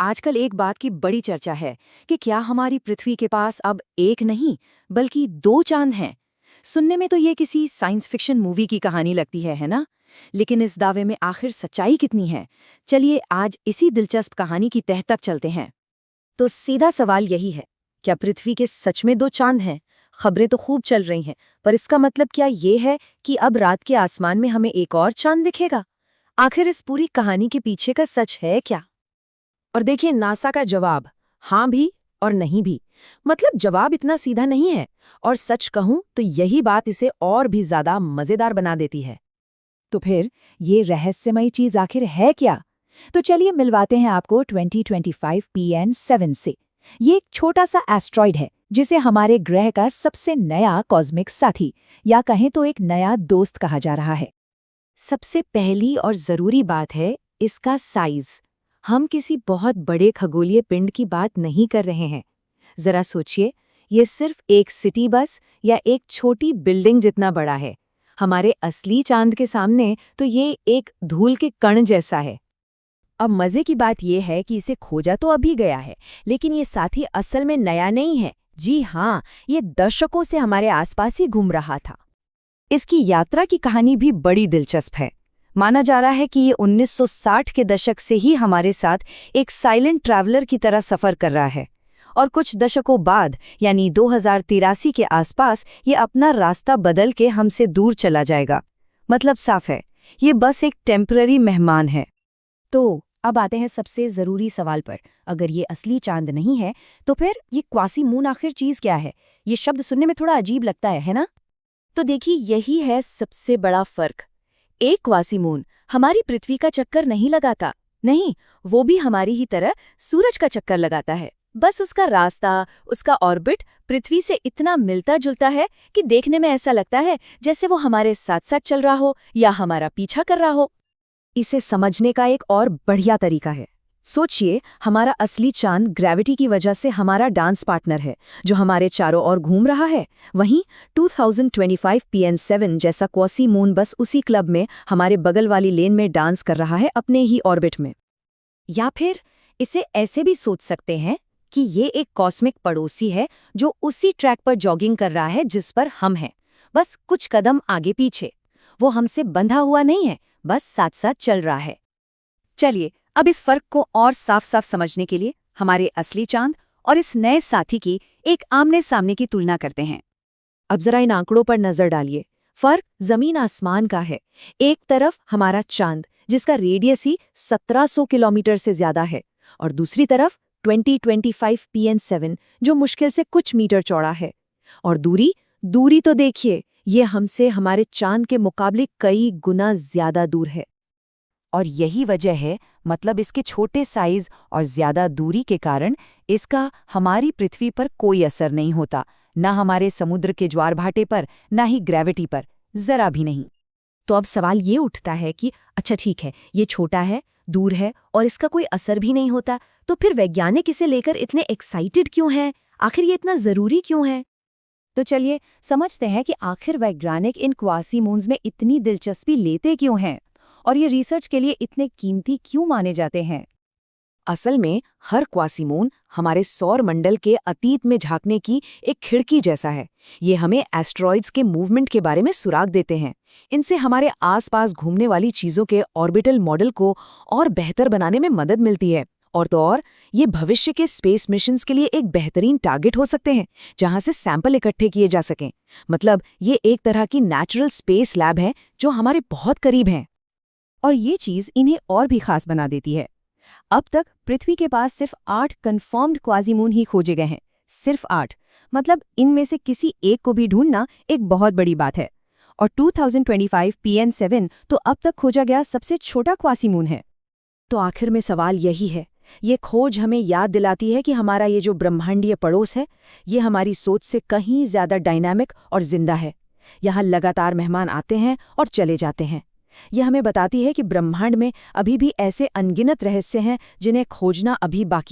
आजकल एक बात की बड़ी चर्चा है कि क्या हमारी पृथ्वी के पास अब एक नहीं बल्कि दो चांद हैं। सुनने में तो ये किसी साइंस फिक्शन मूवी की कहानी लगती है ना? लेकिन इस दावे में आखिर सच्चाई कितनी है? चलिए आज इसी दिलचस्प कहानी की तह तक चलते हैं। तो सीधा सवाल यही है, क्या पृथ्वी के सच में दो चांद हैं? खबरें तो खूब चल रही हैं, पर इसका मतलब क्या ये है कि अब रात के आसमान में हमें एक और चांद दिखेगा? आखिर इस पूरी कहानी के पीछे का सच है क्या? और देखिए नासा का जवाब हाँ भी और नहीं भी। मतलब जवाब इतना सीधा नहीं है, और सच कहूं तो यही बात इसे और भी ज्यादा मजेदार बना देती है। तो फिर ये रहस्यमयी चीज आखिर है क्या? तो चलिए मिलवाते हैं आपको 2025 PN7 से। ये एक छोटा सा एस्ट्रॉइड है जिसे हमारे ग्रह का सबसे नया कॉस्मिक साथी या कहें तो एक नया दोस्त कहा जा रहा है। सबसे पहली और जरूरी बात है इसका साइज। हम किसी बहुत बड़े खगोलीय पिंड की बात नहीं कर रहे हैं। जरा सोचिए, ये सिर्फ एक सिटी बस या एक छोटी बिल्डिंग जितना बड़ा है। हमारे असली चांद के सामने तो ये एक धूल के कण जैसा है। अब मजे की बात यह है कि इसे खोजा तो अभी गया है, लेकिन ये साथी असल में नया नहीं है। जी हाँ, ये दशकों से हमारे आसपास ही घूम रहा था। इसकी यात्रा की कहानी भी बड़ी दिलचस्प है। माना जा रहा है कि ये 1960 के दशक से ही हमारे साथ एक साइलेंट ट्रैवलर की तरह सफ़र कर रहा है, और कुछ दशकों बाद यानी 2083 के आसपास ये अपना रास्ता बदल के हमसे दूर चला जाएगा। मतलब साफ है, ये बस एक टेम्पररी मेहमान है। तो अब आते हैं सबसे जरूरी सवाल पर। अगर ये असली चांद नहीं है तो फिर ये क्वासी मून आखिर चीज क्या है? ये शब्द सुनने में थोड़ा अजीब लगता है ना? तो देखिए, यही है सबसे बड़ा फर्क। एक क्वासीमून हमारी पृथ्वी का चक्कर नहीं लगाता, नहीं, वो भी हमारी ही तरह सूरज का चक्कर लगाता है। बस उसका रास्ता, उसका ऑर्बिट पृथ्वी से इतना मिलता जुलता है कि देखने में ऐसा लगता है जैसे वो हमारे साथ साथ चल रहा हो या हमारा पीछा कर रहा हो। इसे समझने का एक और बढ़िया तरीका है। सोचिए, हमारा असली चांद ग्रेविटी की वजह से हमारा डांस पार्टनर है जो हमारे चारों ओर घूम रहा है। वहीं 2025 PN7 जैसा क्वासी मून बस उसी क्लब में हमारे बगल वाली लेन में डांस कर रहा है अपने ही ऑर्बिट में। या फिर इसे ऐसे भी सोच सकते हैं कि ये एक कॉस्मिक पड़ोसी है जो उसी ट्रैक पर जॉगिंग कर रहा है जिस पर हम हैं, बस कुछ कदम आगे पीछे। वो हमसे बंधा हुआ नहीं है, बस साथ साथ चल रहा है। चलिए अब इस फर्क को और साफ साफ समझने के लिए हमारे असली चांद और इस नए साथी की एक आमने सामने की तुलना करते हैं। अब जरा इन आंकड़ों पर नजर डालिए। फर्क जमीन आसमान का है। एक तरफ हमारा चांद जिसका रेडियस ही 1700 किलोमीटर से ज्यादा है, और दूसरी तरफ 2025 PN7 जो मुश्किल से कुछ मीटर चौड़ा है। और दूरी तो देखिए, ये हमसे हमारे चांद के मुकाबले कई गुना ज्यादा दूर है। और यही वजह है, मतलब इसके छोटे साइज और ज्यादा दूरी के कारण इसका हमारी पृथ्वी पर कोई असर नहीं होता, ना हमारे समुद्र के ज्वार भाटे पर, ना ही ग्रेविटी पर, जरा भी नहीं। तो अब सवाल ये उठता है कि अच्छा ठीक है, ये छोटा है, दूर है और इसका कोई असर भी नहीं होता, तो फिर वैज्ञानिक इसे लेकर इतने एक्साइटेड क्यों हैं? आखिर ये इतना जरूरी क्यों है? तो चलिए समझते हैं कि आखिर वैज्ञानिक इन क्वासीमून्स में इतनी दिलचस्पी लेते क्यों हैं, और ये रिसर्च के लिए इतने कीमती क्यों माने जाते हैं। असल में हर क्वासीमून हमारे सौर मंडल के अतीत में झांकने की एक खिड़की जैसा है। ये हमें एस्ट्रॉइड्स के मूवमेंट के बारे में सुराग देते हैं। इनसे हमारे आसपास घूमने वाली चीजों के ऑर्बिटल मॉडल को और बेहतर बनाने में मदद मिलती है। और तो और, ये भविष्य के स्पेस मिशंस के लिए एक बेहतरीन टारगेट हो सकते हैं जहां से सैंपल इकट्ठे किए जा सकें। मतलब ये एक तरह की नेचुरल स्पेस लैब है जो हमारे बहुत करीब है। और ये चीज इन्हें और भी खास बना देती है। अब तक पृथ्वी के पास सिर्फ 8 कन्फर्म्ड क्वाजीमून ही खोजे गए हैं, सिर्फ 8। मतलब इनमें से किसी एक को भी ढूंढना एक बहुत बड़ी बात है। और 2025 PN7 तो अब तक खोजा गया सबसे छोटा क्वासीमून है। तो आखिर में सवाल यही है, ये खोज हमें याद दिलाती है कि हमारा ये जो ब्रह्मांडीय पड़ोस है, ये हमारी सोच से कहीं ज्यादा डायनामिक और जिंदा है। यहाँ लगातार मेहमान आते हैं और चले जाते हैं। यह हमें बताती है कि ब्रह्मांड में अभी भी ऐसे अनगिनत रहस्य हैं जिन्हें खोजना अभी बाकी